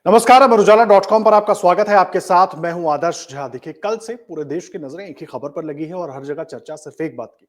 नमस्कार, अमर उजाला .com पर आपका स्वागत है। आपके साथ मैं हूं आदर्श झा। देखिए, कल से पूरे देश की नजरें एक ही खबर पर लगी है और हर जगह चर्चा सिर्फ एक बात की,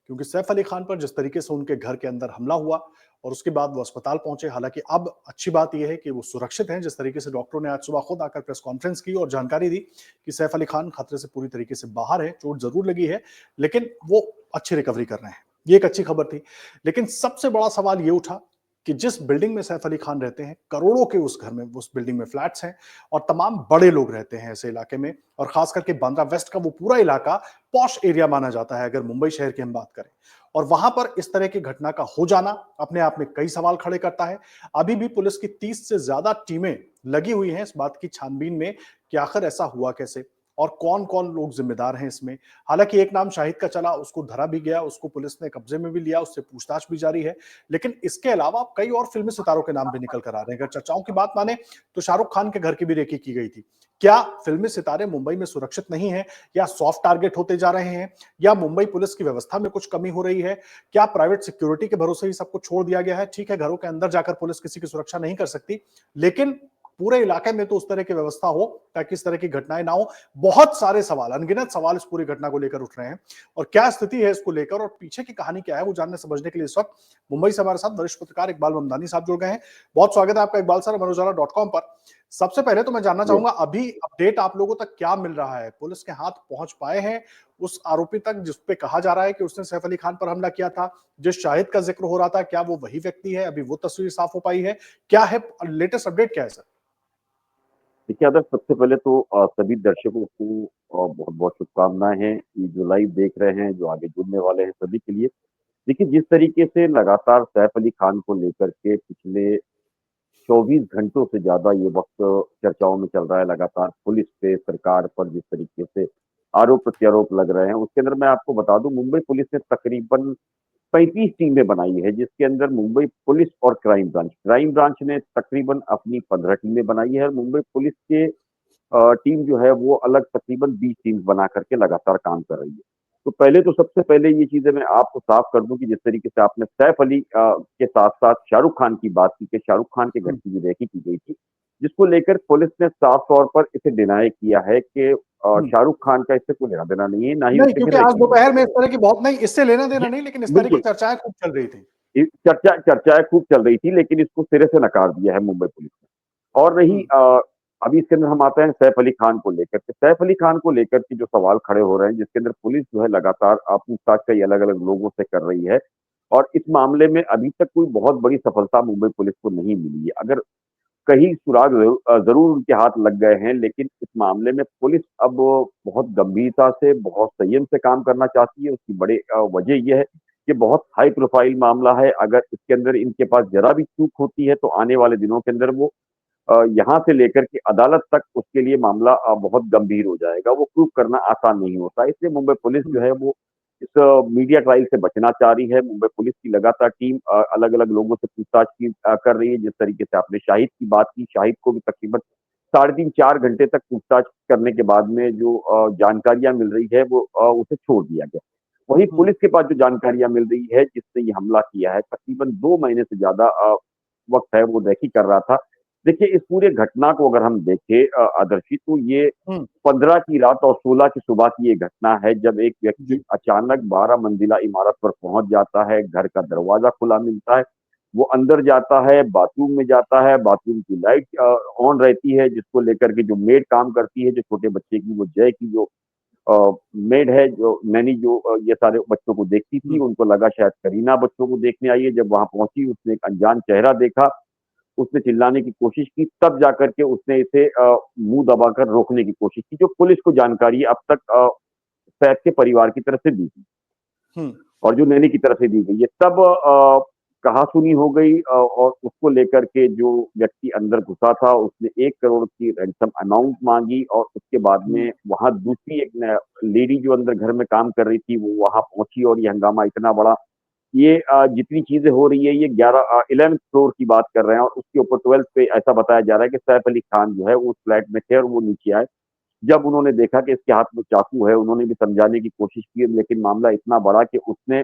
क्योंकि सैफ अली खान पर जिस तरीके से उनके घर के अंदर हमला हुआ और उसके बाद वो अस्पताल पहुंचे। हालांकि अब अच्छी बात यह है कि वो सुरक्षित हैं। जिस तरीके से डॉक्टरों ने आज सुबह खुद आकर प्रेस कॉन्फ्रेंस की और जानकारी दी कि सैफ अली खान खतरे से पूरी तरीके से बाहर है, चोट जरूर लगी है लेकिन वो अच्छी रिकवरी कर रहे हैं। ये एक अच्छी खबर थी। लेकिन सबसे बड़ा सवाल ये उठा कि जिस बिल्डिंग में सैफ अली खान रहते हैं, करोड़ों के उस घर में, उस बिल्डिंग में फ्लैट्स हैं और तमाम बड़े लोग रहते हैं ऐसे इलाके में, और खास करके बांद्रा वेस्ट का वो पूरा इलाका पॉश एरिया माना जाता है अगर मुंबई शहर की हम बात करें। और वहां पर इस तरह की घटना का हो जाना अपने आप में कई सवाल खड़े करता है। अभी भी पुलिस की 30 से ज्यादा टीमें लगी हुई हैं इस बात की छानबीन में कि आखिर ऐसा हुआ कैसे और कौन कौन लोग जिम्मेदार हैं इसमें। हालांकि एक नाम शाहिद का चला, उसको धरा भी गया, उसको पुलिस ने कब्जे में भी लिया, उससे पूछताछ भी जारी है। लेकिन इसके अलावा अब कई और फिल्मी सितारों के नाम भी निकल कर आ रहे हैं। अगर चर्चाओं की बात माने तो शाहरुख खान के घर की भी रेकी की गई थी। क्या फिल्मी सितारे मुंबई में सुरक्षित नहीं है, या सॉफ्ट टारगेट होते जा रहे हैं, या मुंबई पुलिस की व्यवस्था में कुछ कमी हो रही है? क्या प्राइवेट सिक्योरिटी के भरोसे ही सब कुछ छोड़ दिया गया है? ठीक है, घरों के अंदर जाकर पुलिस किसी की सुरक्षा नहीं कर सकती, लेकिन पूरे इलाके में तो उस तरह की व्यवस्था हो ताकि इस तरह की घटनाएं ना हो। बहुत सारे सवाल, अनगिनत सवाल इस पूरी घटना को लेकर उठ रहे हैं। और क्या स्थिति है इसको लेकर और पीछे की कहानी क्या है, वो जानने समझने के लिए इस वक्त मुंबई से हमारे साथ वरिष्ठ पत्रकार इकबाल ममदानी साहब जुड़ गए हैं। बहुत स्वागत है आपका इकबाल सर, अमर उजाला .com पर। सबसे पहले तो मैं जानना जी। चाहूंगा, अभी अपडेट आप लोगों तक क्या मिल रहा है? पुलिस के हाथ पहुंच पाए हैं उस आरोपी तक जिस पे कहा जा रहा है कि उसने सैफ अली खान पर हमला किया था? जिस शाहिद का जिक्र हो रहा था, क्या वो वही व्यक्ति है? अभी वो तस्वीर साफ हो पाई है? क्या है लेटेस्ट अपडेट, क्या है सर? देखिए आदर्श, सबसे पहले तो सभी दर्शकों को बहुत-बहुत शुभकामनाएँ हैं। ये जो लाइव देख रहे हैं, जो आगे जुड़ने वाले हैं, सभी के लिए। देखिए, जिस तरीके से लगातार सैफ अली खान को लेकर के पिछले 24 घंटों से ज़्यादा ये वक़्त चर्चाओं में चल रहा है, लगातार पुलिस पे, सरकार पर जिस तरीके से आरोप-प्रत्यारोप लग रहे हैं, उसके अंदर मैं आपको बता दूँ, मुंबई पुलिस ने तकरीबन 35 टीमें बनाई है, जिसके अंदर मुंबई पुलिस और क्राइम ब्रांच ने तकरीबन अपनी 15 टीमें बनाई है और मुंबई पुलिस के टीम जो है वो अलग तकरीबन 20 टीम्स बना करके लगातार काम कर रही है। तो पहले तो सबसे पहले ये चीज़ें मैं आपको साफ कर दूँ कि जिस तरीके से आपने सैफ अली के साथ-साथ शाहरुख खान की बात की कि शाहरुख खान के घर की भी रेकी की गई थी, जिसको लेकर पुलिस ने साफ तौर पर इसे डिनाई किया है कि हम्म। शाहरुख खान का इससे कोई लेना-देना नहीं है, ना ही नहीं, उसके घर क्योंकि आज रेकी हुई दोपहर है। में इस तरह की बहुत, नहीं इससे लेना देना जी, नहीं, लेकिन इस तरह की बिल्कुल। चर्चाएं खूब चल रही थी। चर्चाएँ खूब चल रही थी, लेकिन इसको सिरे से नकार दिया है मुंबई पुलिस ने। और रही हम्म। अभी इसके अंदर हम आते हैं सैफ अली खान को लेकर के। सैफ अली खान को लेकर के जो सवाल खड़े हो रहे हैं, जिसके अंदर पुलिस जो है लगातार पूछताछ कई अलग-अलग लोगों से कर रही है और इस मामले में अभी तक कोई बहुत बड़ी सफलता मुंबई पुलिस को नहीं मिली है। अगर कहीं सुराग ज़रूर उनके हाथ लग गए हैं, लेकिन इस मामले में पुलिस अब बहुत गंभीरता से, बहुत संयम से काम करना चाहती है। उसकी बड़ी वजह ये है कि बहुत हाई प्रोफ़ाइल मामला है। अगर इसके अंदर इनके पास ज़रा भी चूक होती है, तो आने वाले दिनों के अंदर वो यहाँ से लेकर के अदालत तक उसके लिए मामला बहुत गंभीर हो जाएगा। वो प्रूव करना आसान नहीं होता। इसलिए मुंबई पुलिस जो हम्म। है वो इस मीडिया ट्रायल से बचना चाह रही है। मुंबई पुलिस की लगातार टीम अलग-अलग लोगों से पूछताछ कर रही है। जिस तरीके से आपने शाहिद की बात की, शाहिद को भी तकरीबन साढ़े 3-4 घंटे तक पूछताछ करने के बाद में जो जानकारियाँ मिल रही है वो उसे छोड़ दिया गया। वहीं हम्म। पुलिस के पास जो जानकारियाँ मिल रही है जिसने ये हमला किया है, तकरीबन 2 महीने से ज़्यादा वक़्त है वो रेकी कर रहा था। देखिए, इस पूरे घटना को अगर हम देखें आदर्शी, तो ये हम्म। 15 की रात और 16 की सुबह की ये घटना है, जब एक व्यक्ति जी। अचानक 12 मंजिला इमारत पर पहुँच जाता है, घर का दरवाज़ा खुला मिलता है, वो अंदर जाता है, बाथरूम में जाता है, बाथरूम की लाइट ऑन रहती है, जिसको लेकर के जो मेड काम करती है, जो छोटे बच्चे की, वो जय की जो मेड है, जो नैनी जो ये सारे बच्चों को देखती थी, हम्म। उनको लगा शायद करीना बच्चों को देखने आई है। जब वहाँ पहुँची, उसने एक अनजान चेहरा देखा, उसने चिल्लाने की कोशिश की, तब जाकर के उसने इसे मुँह दबाकर रोकने की कोशिश की, जो पुलिस को जानकारी अब तक सैफ के परिवार की तरफ से दी थी हम्म। और जो नैनी की तरफ से दी गई है। तब कहा-सुनी हो गई और उसको लेकर के जो व्यक्ति अंदर घुसा था, उसने 1 करोड़ की रैंसम अमाउंट माँगी और उसके बाद हम्म। में वहाँ दूसरी एक न लेडी जो अंदर घर में काम कर रही थी, वो वहाँ पहुँची और ये हंगामा इतना बड़ा। ये जितनी चीज़ें हो रही है, ये 11th फ्लोर की बात कर रहे हैं और उसके ऊपर 12th पे ऐसा बताया जा रहा है कि सैफ अली खान जो है वो उस फ्लैट में थे और वो नीचे आए। जब उन्होंने देखा कि इसके हाथ में चाकू है, उन्होंने भी समझाने की कोशिश की, लेकिन मामला इतना बड़ा कि उसने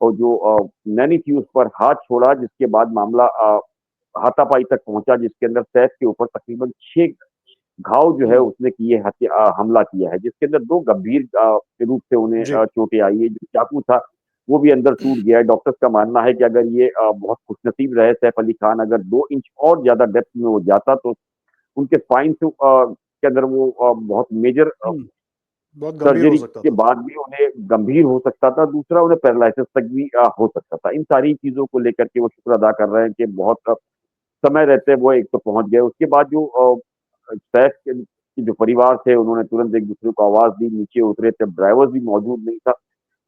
और जो नैनी थी उस पर हाथ छोड़ा, जिसके बाद मामला हाथापाई तक पहुंचा, जिसके अंदर सैफ के ऊपर तकरीबन 6 घाव जो है हुँ, उसने किए, हमला किया है, जिसके अंदर 2 गंभीर रूप से उन्हें जी। चोटें आई है। जो चाकू था, वो भी अंदर टूट गया है। डॉक्टर्स का मानना है कि अगर ये बहुत खुशनसीब रहे सैफ अली खान, अगर 2 इंच और ज़्यादा डेप्थ में वो जाता तो उनके स्पाइन से के अंदर वो बहुत मेजर हुँ, बहुत गंभीर हो सर्जरी सकता के था। बाद भी उन्हें गंभीर हो सकता था। दूसरा, उन्हें पैरालिसिस तक भी हो सकता था। इन सारी चीज़ों को लेकर के वो शुक्र अदा कर रहे हैं कि बहुत समय रहते वो एक तो पहुँच गए। उसके बाद जो सैफ के जो परिवार थे, उन्होंने तुरंत एक-दूसरे को आवाज़ दी, नीचे उतरे, तब ड्राइवर भी मौजूद नहीं था।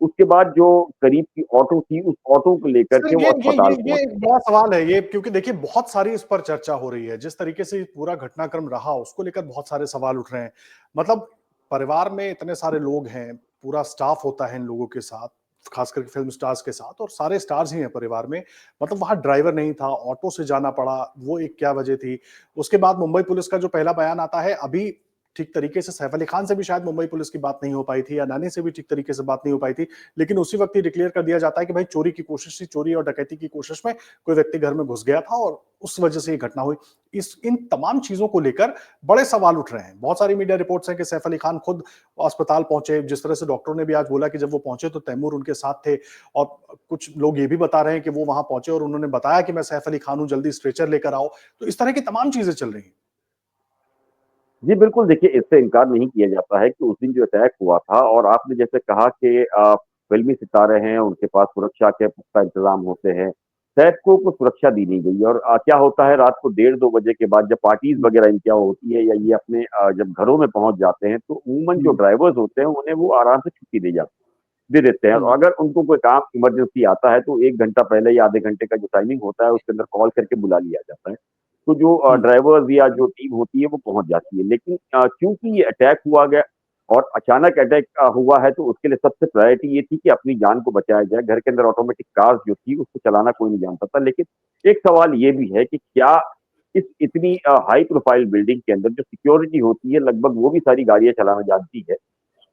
उसके बाद जो करीब की ऑटो थी, उस ऑटो को लेकर सर के वो अस्पताल ये पहुँचे। एक बड़ा सवाल है ये क्योंकि देखिए बहुत सारी इस पर चर्चा हो रही है। जिस तरीके से पूरा घटनाक्रम रहा उसको लेकर बहुत सारे सवाल उठ रहे हैं। मतलब परिवार में इतने सारे लोग हैं, पूरा स्टाफ होता है इन लोगों के साथ, खास करके फ़िल्म स्टार्स के साथ और सारे स्टार्स ही हैं परिवार में। मतलब वहाँ ड्राइवर नहीं था, ऑटो से जाना पड़ा, वो एक क्या वजह थी? उसके बाद मुंबई पुलिस का जो पहला बयान आता है, अभी ठीक तरीके से सैफ अली खान से भी शायद मुंबई पुलिस की बात नहीं हो पाई थी या नानी से भी ठीक तरीके से बात नहीं हो पाई थी। लेकिन उसी वक्त ही डिक्लेयर कर दिया जाता है कि भाई चोरी की कोशिश थी, चोरी और डकैती की कोशिश में कोई व्यक्ति घर में घुस गया था और उस वजह से ये घटना हुई। इस इन तमाम चीजों को लेकर बड़े सवाल उठ रहे हैं। बहुत सारी मीडिया रिपोर्ट्स हैं कि सैफ अली खान खुद अस्पताल पहुंचे, जिस तरह से डॉक्टरों ने भी आज बोला कि जब वो पहुंचे तो तैमूर उनके साथ थे और कुछ लोग ये भी बता रहे हैं कि वो वहां पहुंचे और उन्होंने बताया कि मैं सैफ अली खान हूं, जल्दी स्ट्रेचर लेकर आओ। तो इस तरह की तमाम चीजें चल रही हैं। जी, बिल्कुल देखिए, इससे इनकार नहीं किया जाता है कि उस दिन जो अटैक हुआ था और आपने जैसे कहा कि फ़िल्मी सितारे हैं, उनके पास सुरक्षा के पुख्ता इंतज़ाम होते हैं। सैफ को कुछ सुरक्षा दी नहीं गई और क्या होता है रात को डेढ़ 2 बजे के बाद जब पार्टीज़ हम्म, वग़ैरह इनकी यहाँ होती है या ये अपने जब घरों में पहुँच जाते हैं, तो अमूमन जो हम्म, ड्राइवर्स होते हैं, उन्हें वो आराम से छुट्टी दे देते हैं और हम्म, अगर उनको कोई काम इमरजेंसी आता है, तो 1 घंटा पहले या आधे घंटे का जो टाइमिंग होता है, उसके अंदर कॉल करके बुला लिया जाता है। तो जो हम्म, ड्राइवर्स या जो टीम होती है वो पहुँच जाती है। लेकिन चूँकि ये अटैक हुआ गया और अचानक अटैक हुआ है तो उसके लिए सबसे प्रायोरिटी ये थी कि अपनी जान को बचाया जाए। घर के अंदर ऑटोमेटिक कार्स जो थी उसको चलाना कोई नहीं जानता था। लेकिन एक सवाल ये भी है कि क्या इस इतनी हाई प्रोफाइल बिल्डिंग के अंदर जो सिक्योरिटी होती है लगभग वो भी सारी गाड़ियाँ चलाना जानती है?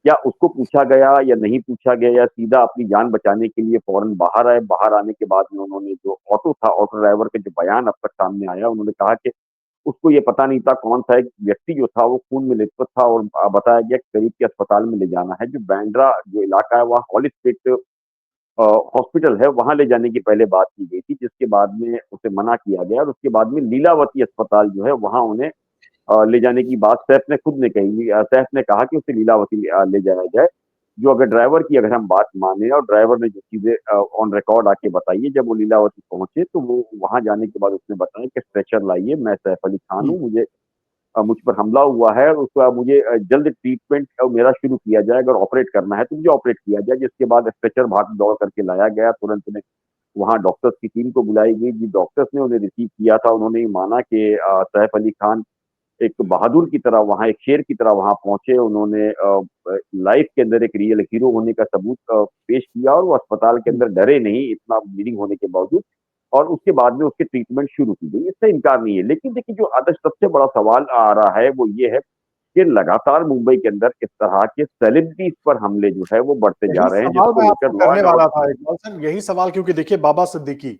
क्या उसको पूछा गया या नहीं पूछा गया या सीधा अपनी जान बचाने के लिए फ़ौरन बाहर आए? बाहर आने के बाद में उन्होंने जो ऑटो था, ऑटो ड्राइवर का जो बयान अब तक सामने आया, उन्होंने कहा कि उसको ये पता नहीं था कौन-सा एक व्यक्ति जो था वो खून में लिपट था और बताया गया कि करीब के अस्पताल में ले जाना है। जो बांद्रा जो इलाका है वहाँ हॉली स्पिरिट हॉस्पिटल है, वहाँ ले जाने की पहले बात की गई थी, जिसके बाद में उसे मना किया गया और उसके बाद में लीलावती अस्पताल जो है वहाँ उन्हें ले जाने की बात सैफ ने खुद ने कही। सैफ ने कहा कि उसे लीलावती ले जाया जाए। जो अगर ड्राइवर की अगर हम बात माने और ड्राइवर ने जो चीज़ें ऑन रिकॉर्ड आके बताई है, जब वो लीलावती पहुँचे तो वो वहाँ जाने के बाद उसने बताया कि स्ट्रेचर लाइए, मैं सैफ अली खान हम्म, हूँ, मुझ पर हमला हुआ है और उसके बाद मुझे जल्द ट्रीटमेंट मेरा शुरू किया जाए, अगर ऑपरेट करना है तो मुझे ऑपरेट किया जाए। जिसके बाद स्ट्रेचर भाग-दौड़ करके लाया गया, तुरंत में वहाँ डॉक्टर्स की टीम को बुलाई गई। जिन डॉक्टर्स ने उन्हें रिसीव किया था, उन्होंने ये माना कि सैफ अली खान एक बहादुर की तरह वहाँ, एक शेर की तरह वहाँ पहुँचे। उन्होंने लाइफ के अंदर एक रियल हीरो होने का सबूत पेश किया और वो अस्पताल के हम्म। अंदर डरे नहीं, इतना ब्लीडिंग होने के बावजूद और उसके बाद में उसकी ट्रीटमेंट शुरू की गई। इससे इनकार नहीं है। लेकिन देखिए जो आदर्श सबसे बड़ा सवाल आ रहा है, वो ये है कि लगातार मुंबई के अंदर इस तरह के सेलिब्रिटीज़ पर हमले जो है वो बढ़ते जा यही रहे हैं, सवाल जिसको मैं लेकर आपको लॉ करने एंड वाला ऑर्डर। था इकबाल सर, यही सवाल क्योंकि देखिए बाबा सिद्दीकी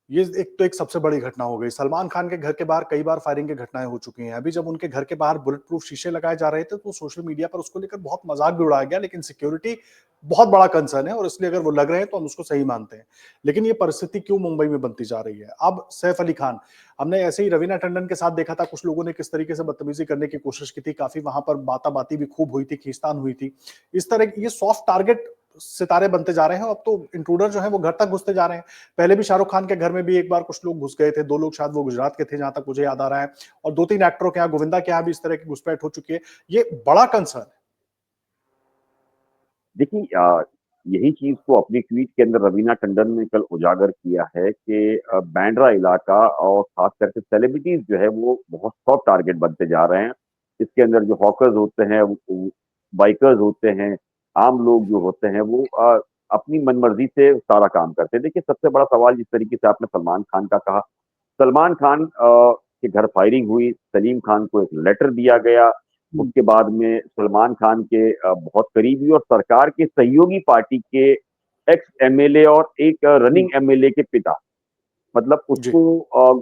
ये एक तो एक सबसे बड़ी घटना हो गई। सलमान खान के घर के बाहर कई बार फायरिंग की घटनाएँ हो चुकी हैं। अभी जब उनके घर के बाहर बुलेट प्रूफ शीशे लगाए जा रहे थे, तो सोशल मीडिया पर उसको लेकर बहुत मज़ाक भी उड़ाया गया, लेकिन सिक्योरिटी बहुत बड़ा कंसर्न है और इसलिए अगर वो लग रहे हैं, तो हम उसको सही मानते हैं। लेकिन ये परिस्थिति क्यों मुंबई में बनती जा रही है? अब सैफ अली खान, हमने ऐसे ही रवीना टंडन के साथ देखा था, कुछ लोगों ने किस तरीके से बदतमीज़ी करने की कोशिश की थी, काफ़ी वहाँ पर बाता-बाती भी खूब हुई थी, खींचतान हुई थी। इस तरह ये सॉफ्ट टारगेट सितारे बनते जा रहे हैं, अब तो इंट्रूडर जो हैं, वो घर तक घुसते जा रहे हैं। पहले भी शाहरुख खान के घर में भी एक बार कुछ लोग घुस गए थे, 2 लोग शायद वो गुजरात के थे जहाँ तक मुझे याद आ रहा है और 2-3 एक्टरों के यहाँ गोविंदा के यहाँ भी इस तरह की घुसपैठ हो चुकी है। ये बड़ा कंसर्न है। देखिए यही चीज़ को अपनी ट्वीट के अंदर रवीना टंडन ने कल उजागर किया है कि बांद्रा इलाका और खास करके सेलिब्रिटीज़ जो है वो बहुत सॉफ्ट टारगेट बनते जा रहे हैं। इसके अंदर जो हॉकर्स होते हैं, बाइकर्स होते हैं, आम लोग जो होते हैं वो अपनी मनमर्ज़ी से सारा काम करते हैं। देखिए सबसे बड़ा सवाल जिस तरीके से आपने सलमान खान का कहा, सलमान खान के घर फायरिंग हुई, सलीम खान को एक लेटर दिया गया, हुँ, उसके बाद में सलमान खान के बहुत करीबी और सरकार के सहयोगी पार्टी के एक्स एमएलए और एक हुँ, रनिंग एमएलए के पिता, मतलब जी। उसको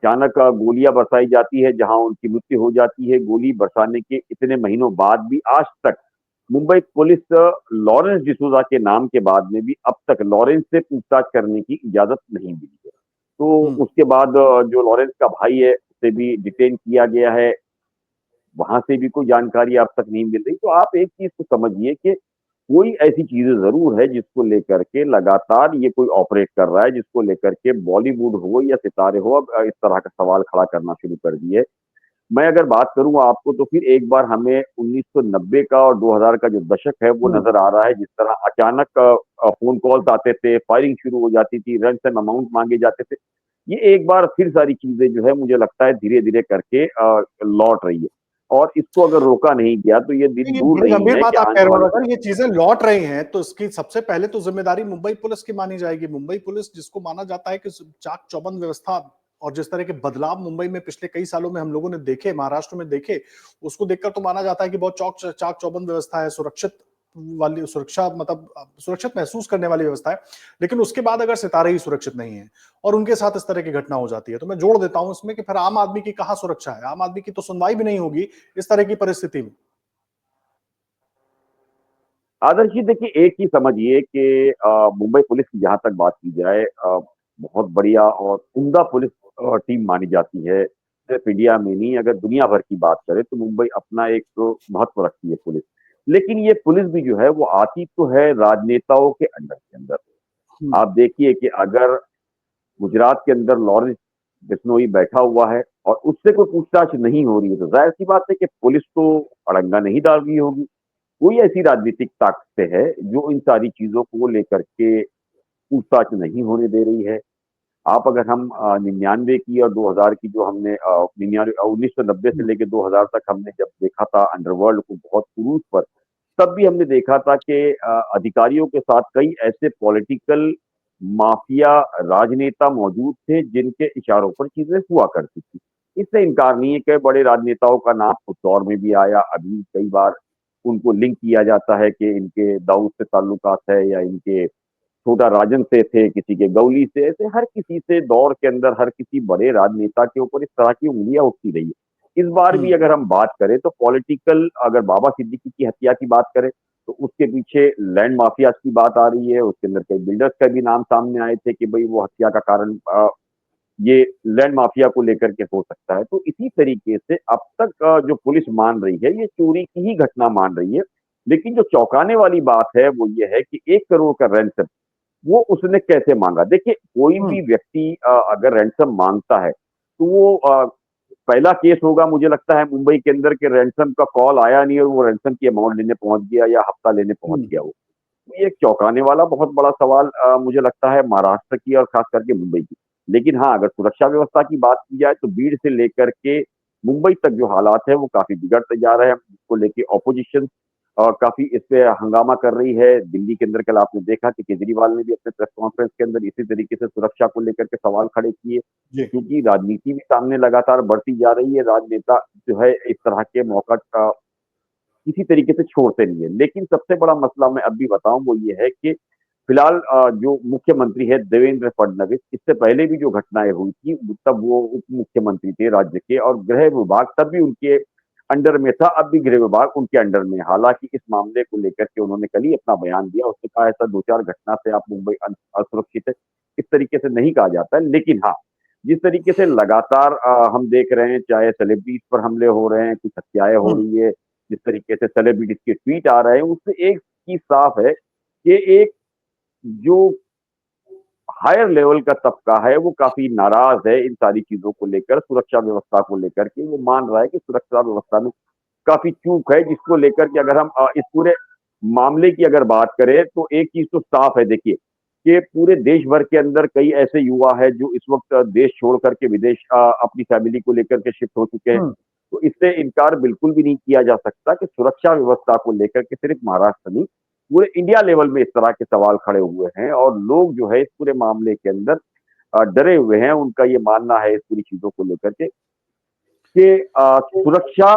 अचानक गोलियां बरसाई जाती है, जहां उनकी मृत्यु हो जाती है। गोली बरसाने के इतने महीनों बाद भी आज तक मुंबई पुलिस लॉरेंस डिसूजा के नाम के बाद में भी अब तक लॉरेंस से पूछताछ करने की इजाजत नहीं मिली है। तो हम्म। उसके बाद जो लॉरेंस का भाई है उसे भी डिटेन किया गया है, वहां से भी कोई जानकारी अब तक नहीं मिल रही। तो आप एक चीज को समझिए कि कोई ऐसी चीजें जरूर है जिसको लेकर के लगातार ये कोई ऑपरेट कर रहा है, जिसको लेकर के बॉलीवुड हो या सितारे हो अब इस तरह का सवाल खड़ा करना शुरू कर दिए। मैं अगर बात करूं आपको तो फिर एक बार हमें 1990 का और 2000 का जो दशक है वो हम्म। नजर आ रहा है, जिस तरह अचानक फोन कॉल्स आते थे, फायरिंग शुरू हो जाती थी, रैंसम अमाउंट मांगे जाते थे। ये एक बार फिर सारी चीजें जो है मुझे लगता है धीरे धीरे करके लौट रही है, और इसको अगर रोका नहीं गया तो ये दिन ये दूर बड़ी नहीं गंभीर है कि बात आप कह आने रहे हो, और वाले अगर ये चीजें लौट रही हैं तो इसकी सबसे पहले तो जिम्मेदारी मुंबई पुलिस की मानी जाएगी। मुंबई पुलिस जिसको माना जाता है कि चाक चौबंद व्यवस्था और जिस तरह के बदलाव मुंबई में पिछले कई सालों में हम लोगों ने देखे, महाराष्ट्र में देखे, उसको देखकर तो माना जाता है कि बहुत चाक चौबंद व्यवस्था है, सुरक्षित वाली सुरक्षा, मतलब सुरक्षित महसूस करने वाली व्यवस्था है। लेकिन उसके बाद अगर सितारे ही सुरक्षित नहीं है और उनके साथ इस तरह की घटना हो जाती है, तो मैं जोड़ देता हूं इसमें कि फिर आम आदमी की कहां सुरक्षा है? आम आदमी की तो सुनवाई भी नहीं होगी इस तरह की परिस्थिति में। आदर्श जी। देखिए, एक ही समझिए कि मुंबई पुलिस की जहां तक बात की जाए, बहुत बढ़िया और उम्दा पुलिस टीम मानी जाती है। सिर्फ इंडिया में नहीं, अगर दुनिया भर की बात करें तो मुंबई अपना एक महत्व रखती है पुलिस। लेकिन ये पुलिस भी जो है वो आती तो है राजनेताओं के अंडर के अंदर। हम्म। आप देखिए कि अगर गुजरात के अंदर लॉरेंस बिश्नोई बैठा हुआ है और उससे कोई पूछताछ नहीं हो रही है, तो जाहिर सी बात है कि पुलिस तो अड़ंगा नहीं डाल रही होगी। कोई ऐसी राजनीतिक ताकतें है जो इन सारी चीजों को लेकर के पूछताछ नहीं होने दे रही है। आप अगर हम 99 की और 2000 की जो हमने 1990 से हम्म। लेकर 2000 तक हमने जब देखा था अंडरवर्ल्ड को बहुत क्रूज पर, तब भी हमने देखा था कि अधिकारियों के साथ कई ऐसे पॉलिटिकल माफिया राजनेता मौजूद थे जिनके इशारों पर चीजें हुआ करती थी। इससे इनकार नहीं है कि बड़े राजनेताओं का नाम उस दौर में भी आया, अभी कई बार उनको लिंक किया जाता है कि इनके दाऊद से ताल्लुकात है या इनके छोटा राजन से थे, किसी के गौली से, ऐसे हर किसी से दौर के अंदर हर किसी बड़े राजनेता के ऊपर इस तरह की उंगलियां उठती रही है। इस बार भी हम्म। अगर हम बात करें तो पॉलिटिकल, अगर बाबा सिद्दीकी की हत्या की बात करें तो उसके पीछे लैंड माफिया की बात आ रही है। उसके अंदर कई बिल्डर्स का भी नाम सामने आए थे कि भाई वो हत्या का कारण ये लैंड माफिया को लेकर के हो सकता है। तो इसी तरीके से अब तक जो पुलिस मान रही है ये चोरी की ही घटना मान रही है। लेकिन जो चौंकाने वाली बात है वो ये है कि 1 करोड़ का रैंसम वो उसने कैसे मांगा। देखिए, कोई हम्म। भी व्यक्ति अगर रैंसम मांगता है तो वो पहला केस होगा मुझे लगता है मुंबई के अंदर के रैंसम का कॉल आया नहीं और वो रैंसम की अमाउंट लेने पहुंच गया या हफ्ता लेने पहुंच हम्म। गया। वो ये एक चौंकाने वाला बहुत बड़ा सवाल मुझे लगता है महाराष्ट्र की और खास करके मुंबई की। लेकिन हाँ, अगर सुरक्षा व्यवस्था की बात की जाए तो भीड़ से लेकर के मुंबई तक जो हालात है वो काफी बिगड़ते जा रहे हैं, जिसको लेके ऑपोजिशन काफी इस पे हंगामा कर रही है। दिल्ली के अंदर कल आपने देखा कि केजरीवाल ने भी अपने प्रेस कॉन्फ्रेंस के अंदर इसी तरीके से सुरक्षा को लेकर के सवाल खड़े किए, जी। क्योंकि राजनीति भी सामने लगातार बढ़ती जा रही है। राजनेता जो है इस तरह के मौका किसी तरीके से छोड़ते नहीं है। लेकिन सबसे बड़ा मसला मैं अब भी बताऊं वो ये है कि फिलहाल जो मुख्यमंत्री है देवेंद्र फडणवीस, इससे पहले भी जो घटनाएं हुई थी तब वो उप मुख्यमंत्री थे राज्य के, और गृह विभाग तब भी उनके अंडर में था, अब भी गृह विभाग उनके अंडर में है। हालांकि इस मामले को लेकर के उन्होंने कल ही अपना बयान दिया, उसने कहा ऐसा 2-4 घटना से आप मुंबई असुरक्षित है, इस तरीके से नहीं कहा जाता है। लेकिन हाँ, जिस तरीके से लगातार हम देख रहे हैं, चाहे सेलिब्रिटीज पर हमले हो रहे हैं, कुछ हत्याएं हो हम्म। रही है, जिस तरीके से सेलिब्रिटीज के ट्वीट आ रहे हैं, उससे एक चीज साफ है कि एक जो हायर लेवल का तबका है वो काफी नाराज है इन सारी चीजों को लेकर, सुरक्षा व्यवस्था को लेकर के। वो मान रहा है कि सुरक्षा व्यवस्था में काफी चूक है, जिसको लेकर के अगर हम इस पूरे मामले की अगर बात करें तो एक चीज तो साफ है। देखिए कि पूरे देश भर के अंदर कई ऐसे युवा है जो इस वक्त देश छोड़ करके विदेश अपनी फैमिली को लेकर के शिफ्ट हो चुके हैं। हम्म। तो इससे इनकार बिल्कुल भी नहीं किया जा सकता कि सुरक्षा व्यवस्था को लेकर के सिर्फ महाराष्ट्र नहीं, पूरे इंडिया लेवल में इस तरह के सवाल खड़े हुए हैं, और लोग जो है इस पूरे मामले के अंदर डरे हुए हैं। उनका ये मानना है इस पूरी चीजों को लेकर के कि सुरक्षा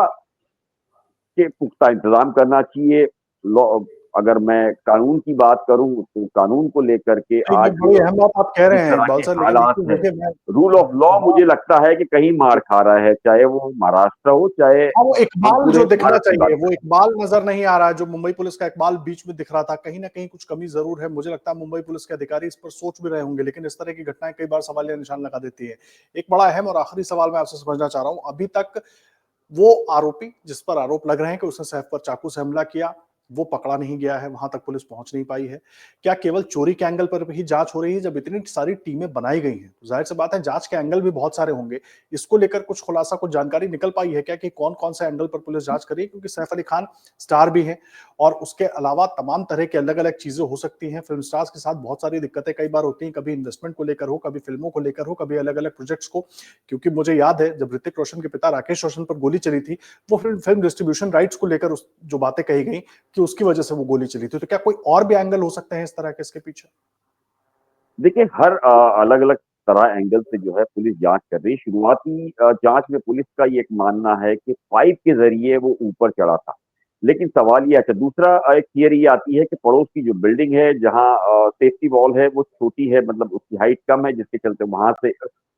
के पुख्ता इंतजाम करना चाहिए। अगर मैं कानून की बात करूँ, तो कानून को लेकर के नहीं, नहीं, आज बड़ी अहम बात आप कह जिस रहे हैं तरह इकबाल के सर, लेकिन हालात देखिए हैं, देखिए मैं रूल ऑफ लॉ हाँ, मुझे लगता है कि कहीं मार खा रहा है, चाहे वो महाराष्ट्र हो, चाहे हाँ, वो हम इकबाल जो पूरे दिखना भारत की चाहिए, बात वो करें। इकबाल नज़र नहीं आ रहा है, जो मुंबई पुलिस का इकबाल बीच में दिख रहा था, कहीं न कहीं कुछ कमी ज़रूर है। मुझे लगता है मुंबई पुलिस के अधिकारी इस पर सोच भी रहे होंगे, लेकिन इस तरह की घटनाएँ कई बार सवालिया निशान लगा देती है। एक बड़ा अहम और आखिरी सवाल मैं आपसे समझना चाह रहा हूँ, अभी तक वो आरोपी जिस पर आरोप लग रहे हैं कि उसने सैफ पर चाकू से हमला किया, वो पकड़ा नहीं गया है, वहां तक पुलिस पहुंच नहीं पाई है। क्या केवल चोरी के एंगल पर ही जांच हो रही है? जब इतनी सारी टीमें बनाई गई हैं, तो जाहिर सी बात है जांच के एंगल भी बहुत सारे होंगे। इसको लेकर कुछ खुलासा, कुछ जानकारी निकल पाई है क्या कि कौन-कौन से एंगल पर पुलिस जांच कर रही है? क्योंकि सैफ अली खान स्टार भी हैं और उसके अलावा तमाम तरह की अलग-अलग चीजें हो सकती हैं। फिल्म स्टार्स के साथ बहुत सारी दिक्कतें कई बार होती हैं, कभी इन्वेस्टमेंट को लेकर हो, कभी फिल्मों को लेकर हो, कभी अलग-अलग प्रोजेक्ट्स को। क्योंकि मुझे याद है जब ऋतिक रोशन के पिता राकेश रोशन पर गोली चली थी, वो फिल्म फिल्म डिस्ट्रीब्यूशन राइट्स को लेकर उस जो बातें कही गई कि उसकी वजह से वो गोली चली थी। तो क्या कोई और भी एंगल हो सकते हैं इस तरह के इसके पीछे? देखिए, हर अलग-अलग तरह एंगल से जो है पुलिस जाँच कर रही है। शुरुआती जाँच में पुलिस का ये एक मानना है कि पाइप के ज़रिए वो ऊपर चढ़ा था। लेकिन सवाल ये अच्छा दूसरा एक थियरी ये आती है कि पड़ोस की जो बिल्डिंग है जहाँ सेफ्टी वॉल है वो छोटी है मतलब उसकी हाइट कम है जिसके चलते वहाँ से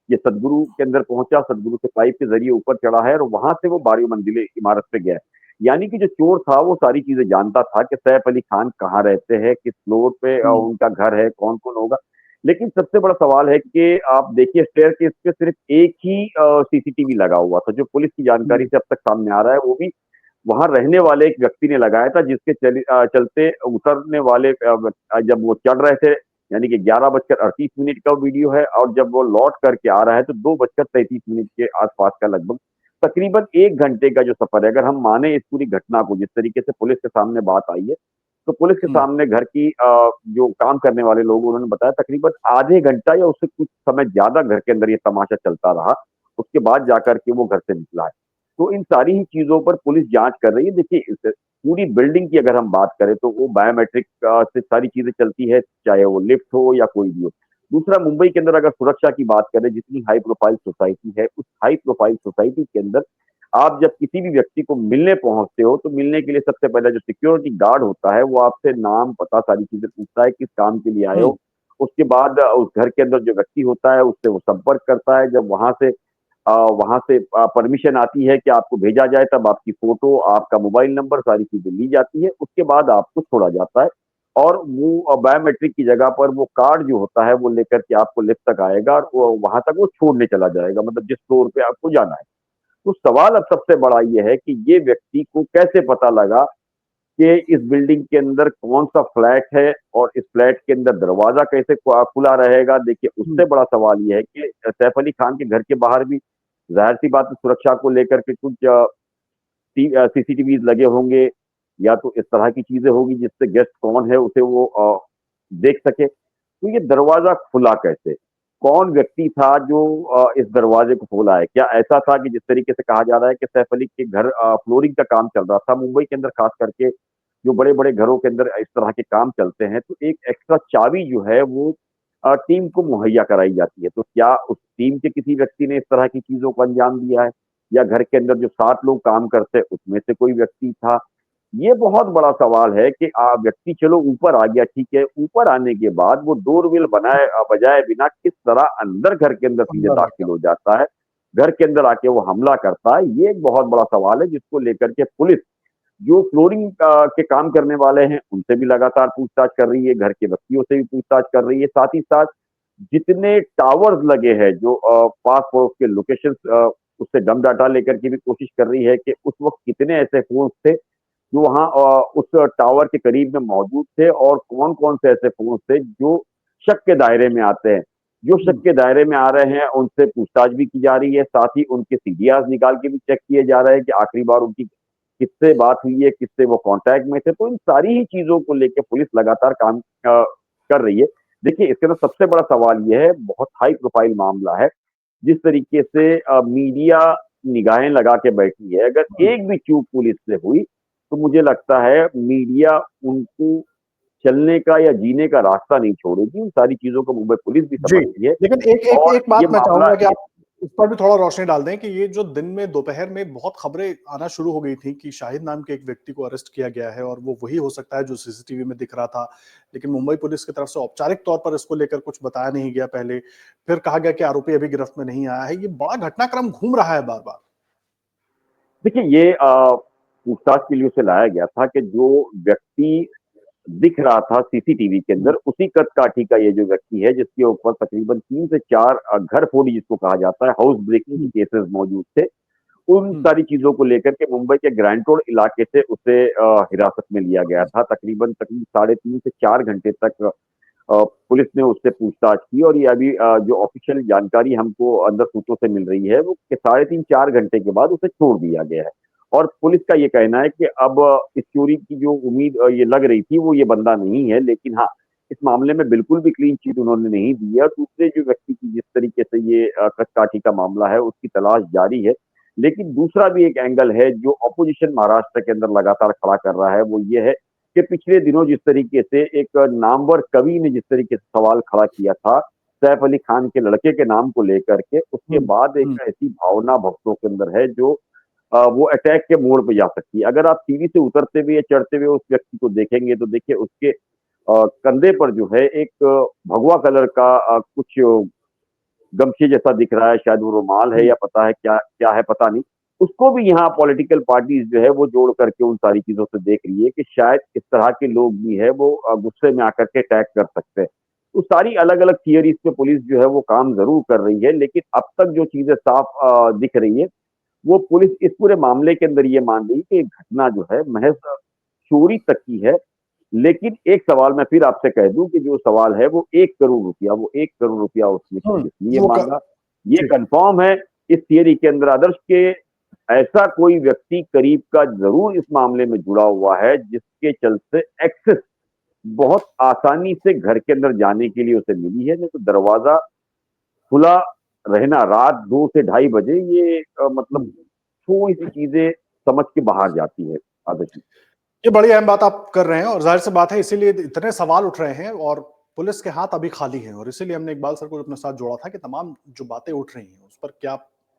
ये सद्गुरु के अंदर पहुँचा, सद्गुरु से पाइप के ज़रिए ऊपर चढ़ा है और वहाँ से वो 12वीं मंजिले इमारत पे गया है। यानी कि जो चोर था वो सारी चीज़ें जानता था कि सैफ अली खान कहाँ रहते हैं, किस फ्लोर पे हुँ, उनका घर है, कौन-कौन होगा। लेकिन सबसे बड़ा सवाल है कि आप देखिए स्टेयरकेस पे सिर्फ एक ही सीसीटीवी लगा हुआ था, जो पुलिस की जानकारी हुँ, से अब तक सामने आ रहा है, वो भी वहाँ रहने वाले एक व्यक्ति ने लगाया था, जिसके चलते उतरने वाले जब वो चढ़ रहे थे, यानी कि 11:38 का वीडियो है और जब वो लौट करके आ रहा है, तो 2:33 के आसपास का लगभग तकरीबन 1 घंटे का जो सफर है, अगर हम माने इस पूरी घटना को, जिस तरीके से पुलिस के सामने बात आई है, तो पुलिस के हुँ, सामने घर की जो काम करने वाले लोग उन्होंने बताया तकरीबन आधे घंटा या उससे कुछ समय ज़्यादा घर के अंदर ये तमाशा चलता रहा, उसके बाद जाकर के वो घर से निकला है। तो इन सारी ही चीज़ों पर पुलिस जाँच कर रही है। देखिए इस पूरी बिल्डिंग की अगर हम बात करें तो वो बायोमेट्रिक से सारी चीज़ें चलती है, चाहे वो लिफ्ट हो या कोई भी हो। दूसरा मुंबई के अंदर अगर सुरक्षा की बात करें, जितनी हाई प्रोफाइल सोसाइटी है, उस हाई प्रोफाइल सोसाइटी के अंदर आप जब किसी भी व्यक्ति को मिलने पहुँचते हो, तो मिलने के लिए सबसे पहले जो सिक्योरिटी गार्ड होता है, वो आपसे नाम, पता सारी चीज़ें पूछता है, किस काम के लिए आए हुँ, हो। उसके बाद उस घर के अंदर जो व्यक्ति होता है, उससे वो संपर्क करता है। जब वहाँ से परमिशन आती है कि आपको भेजा जाए, तब आपकी फ़ोटो, आपका मोबाइल नंबर सारी चीज़ें ली जाती है। उसके बाद आपको छोड़ा जाता है और वो बायोमेट्रिक की जगह पर वो कार्ड जो होता है, वो लेकर के आपको लिफ्ट तक आएगा और वो वहाँ तक वो छोड़ने चला जाएगा, मतलब जिस फ्लोर पे आपको जाना है। तो सवाल अब सबसे बड़ा ये है कि ये व्यक्ति को कैसे पता लगा कि इस बिल्डिंग के अंदर कौन-सा फ्लैट है और इस फ्लैट के अंदर दरवाज़ा कैसे खुला रहेगा? देखिए, हुँ, उससे बड़ा सवाल ये है कि सैफ अली खान के घर के बाहर भी ज़ाहिर-सी बात है सुरक्षा को लेकर के कुछ सीसीटीवीज़ लगे होंगे या तो इस तरह की चीज़ें होंगी जिससे गेस्ट कौन है उसे वो देख सके। तो ये दरवाज़ा खुला कैसे? कौन व्यक्ति था जो इस दरवाजे को खोला है? क्या ऐसा था कि जिस तरीके से कहा जा रहा है कि सैफ अली के घर फ्लोरिंग का काम चल रहा था, मुंबई के अंदर खास करके जो बड़े-बड़े घरों के अंदर इस तरह के काम चलते हैं, तो एक एक्स्ट्रा चाबी जो है वो टीम को मुहैया कराई जाती है। तो क्या उस टीम के किसी व्यक्ति ने इस तरह की चीज़ों को अंजाम दिया है? या घर के अंदर जो 7 लोग काम करते हैं, उसमें से कोई व्यक्ति था? ये बहुत बड़ा सवाल है कि व्यक्ति चलो ऊपर आ गया ठीक है, ऊपर आने के बाद वो डोरबेल बजाए बिना किस तरह अंदर घर के अंदर सीधे अंदर आ दाखिल गया। हो जाता है, घर के अंदर आके वो हमला करता है, ये एक बहुत बड़ा सवाल है जिसको लेकर के पुलिस जो फ्लोरिंग के काम करने वाले हैं, उनसे भी लगातार पूछताछ कर रही है, घर के व्यक्तियों से भी पूछताछ कर रही है, साथ ही साथ जितने टावर्स लगे हैं जो पास-पड़ोस के लोकेशंस उससे डम डाटा लेकर के भी कोशिश कर रही है कि उस वक़्त कितने ऐसे फ़ोन्स थे जो वहाँ उस टावर के करीब में मौजूद थे और कौन-कौन से ऐसे फ़ोन्स थे जो शक के दायरे में आते हैं। जो शक हुँ, के दायरे में आ रहे हैं, उनसे पूछताछ भी की जा रही है, साथ ही उनके सीडीआर्स निकाल के भी चेक किए जा रहे हैं कि आखिरी बार उनकी किससे बात हुई है, किससे वो कॉन्टैक्ट में थे। तो इन सारी ही चीज़ों को लेके पुलिस लगातार काम कर रही है। देखिए, इसके अंदर सबसे बड़ा सवाल ये है, बहुत हाई प्रोफ़ाइल मामला है, जिस तरीके से मीडिया निगाहें लगा के बैठी है, अगर हुँ। एक भी चूक पुलिस से हुई, तो मुझे लगता है मीडिया उनको चलने का या जीने का रास्ता नहीं छोड़ेगी। इन सारी चीज़ों को मुंबई पुलिस भी जी, समझती है लेकिन एक एक और एक ये बात मैं मामला चाहूँगा कि ये आप इस पर भी थोड़ा रोशनी डाल दें कि ये जो दिन में दोपहर में बहुत खबरें आना शुरू हो गई थी कि शाहिद नाम के एक व्यक्ति को अरेस्ट किया गया है और वो वही हो सकता है जो सीसीटीवी में दिख रहा था। लेकिन मुंबई पुलिस की तरफ से औपचारिक तौर पर इसको लेकर कुछ बताया नहीं गया पहले। फिर कहा गया कि आरोपी अभी गिरफ्त में नहीं आया है। ये बड़ा घटनाक्रम घूम रहा है बार-बार। देखिए ये पूछताछ के लिए उसे लाया गया था कि जो व्यक्ति दिख रहा था सीसीटीवी के अंदर, हुँ, उसी कद-काठी का ये जो व्यक्ति है, जिसके ऊपर तकरीबन 3 से 4 घर फोड़ी जिसको कहा जाता है, हाउस ब्रेकिंग के हुँ, केसेस मौजूद थे। उन हुँ, सारी चीज़ों को लेकर के मुंबई के ग्रैंड रोड इलाके से उसे हिरासत में लिया गया था। तकरीबन साढ़े 3 से 4 घंटे तक पुलिस ने उससे पूछताछ की और ये अभी जो ऑफिशियल जानकारी हमको अंदर सूत्रों से मिल रही है, वो कि साढ़े 3-4 घंटे के बाद उसे छोड़ दिया गया है। और पुलिस का ये कहना है कि अब इस चोरी की जो उम्मीद ये लग रही थी, वो ये बंदा नहीं है, लेकिन हाँ, इस मामले में बिल्कुल भी क्लीन चिट उन्होंने नहीं दी है और दूसरे जो व्यक्ति की जिस तरीके से ये कद-काठी का मामला है, उसकी तलाश जारी है। लेकिन दूसरा भी एक एंगल है, जो अपोज़िशन महाराष्ट्र के अंदर लगातार खड़ा कर रहा है, वो ये है कि पिछले दिनों जिस तरीके से एक नामवर कवि ने जिस तरीके से सवाल खड़ा किया था, सैफ अली खान के लड़के के नाम को लेकर के, उसके हुँ, बाद एक हुँ, ऐसी भावना भक्तों के अंदर है जो वो अटैक के मोड़ पे जा सकती है। अगर आप सीढ़ी से उतरते हुए या चढ़ते हुए उस व्यक्ति को देखेंगे तो देखिए उसके कंधे पर जो है एक भगवा कलर का कुछ गमछे जैसा दिख रहा है, शायद वो रुमाल है हुँ, या पता है क्या क्या है पता नहीं। उसको भी यहाँ पॉलिटिकल पार्टीज़ जो है वो जोड़ करके उन सारी चीज़ों से देख रही है कि शायद इस तरह के लोग भी है वो गुस्से में आकर के अटैक कर सकते हैं। तो सारी अलग-अलग थियरीज़ पे पुलिस जो है वो काम ज़रूर कर रही है, लेकिन अब तक जो चीज़ें साफ दिख रही है, वो पुलिस इस पूरे मामले के अंदर ये मान रही है कि घटना जो है महज़ चोरी तक की है। लेकिन एक सवाल मैं फिर आपसे कह दूँ कि जो सवाल है वो 1 करोड़ रुपया वो 1 करोड़ रुपया उस हुँ, व्यक्ति इसलिए वो क माँगा, ये जी। कन्फर्म है इस थियरी के अंदर आदर्श के ऐसा कोई व्यक्ति करीब का ज़रूर इस मामले में जुड़ा हुआ है, जिसके चलते एक्सेस बहुत आसानी से घर के अंदर जाने के लिए उसे मिली है, नहीं तो दरवाज़ा खुला रहना रात 2 से ढाई बजे ये मतलब हुँ। थोड़ी-सी चीज़ें समझ के बाहर जाती है आदर्श जी। ये बड़ी अहम बात आप कर रहे हैं और ज़ाहिर-सी बात है इसीलिए इतने सवाल उठ रहे हैं और पुलिस के हाथ अभी खाली हैं और इसीलिए हमने इकबाल सर को अपने साथ जोड़ा था कि तमाम जो बातें उठ रही हैं, उस पर क्या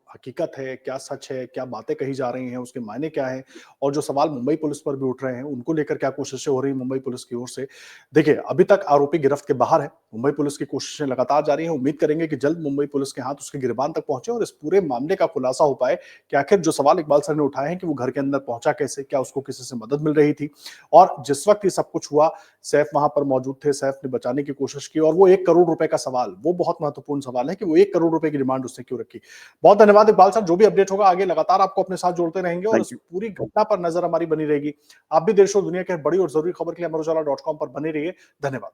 हकीकत है, क्या सच है, क्या बातें कही जा रही हैं, उसके मायने क्या हैं और जो सवाल मुंबई पुलिस पर भी उठ रहे हैं, उनको लेकर क्या कोशिशें हो रही हैं मुंबई पुलिस की ओर से। देखिए, अभी तक आरोपी गिरफ्त के बाहर है, मुंबई पुलिस की कोशिशें लगातार जारी हैं, उम्मीद करेंगे कि जल्द मुंबई पुलिस के हाथ उसके गिरबान तक पहुँचे और इस पूरे मामले का खुलासा हो पाए कि आखिर जो सवाल इकबाल सर ने उठाए हैं कि वो घर के अंदर पहुँचा कैसे, क्या उसको किसी से मदद मिल रही थी और जिस वक़्त ये सब कुछ हुआ, सैफ वहाँ पर मौजूद थे, सैफ ने बचाने की कोशिश की और वो 1 करोड़ रुपए का सवाल, वो बहुत महत्वपूर्ण सवाल है कि वो 1 करोड़ रुपए की डिमांड उसने क्यों रखी। बहुत धन्यवाद इकबाल साहब, जो भी अपडेट होगा आगे लगातार आपको अपने साथ जोड़ते रहेंगे और थैंक इस यू। पूरी घटना पर नज़र हमारी बनी रहेगी। आप भी देश और दुनिया की हर बड़ी और ज़रूरी खबर के लिए अमर उजाला डॉट कॉम पर बने रहिए। धन्यवाद।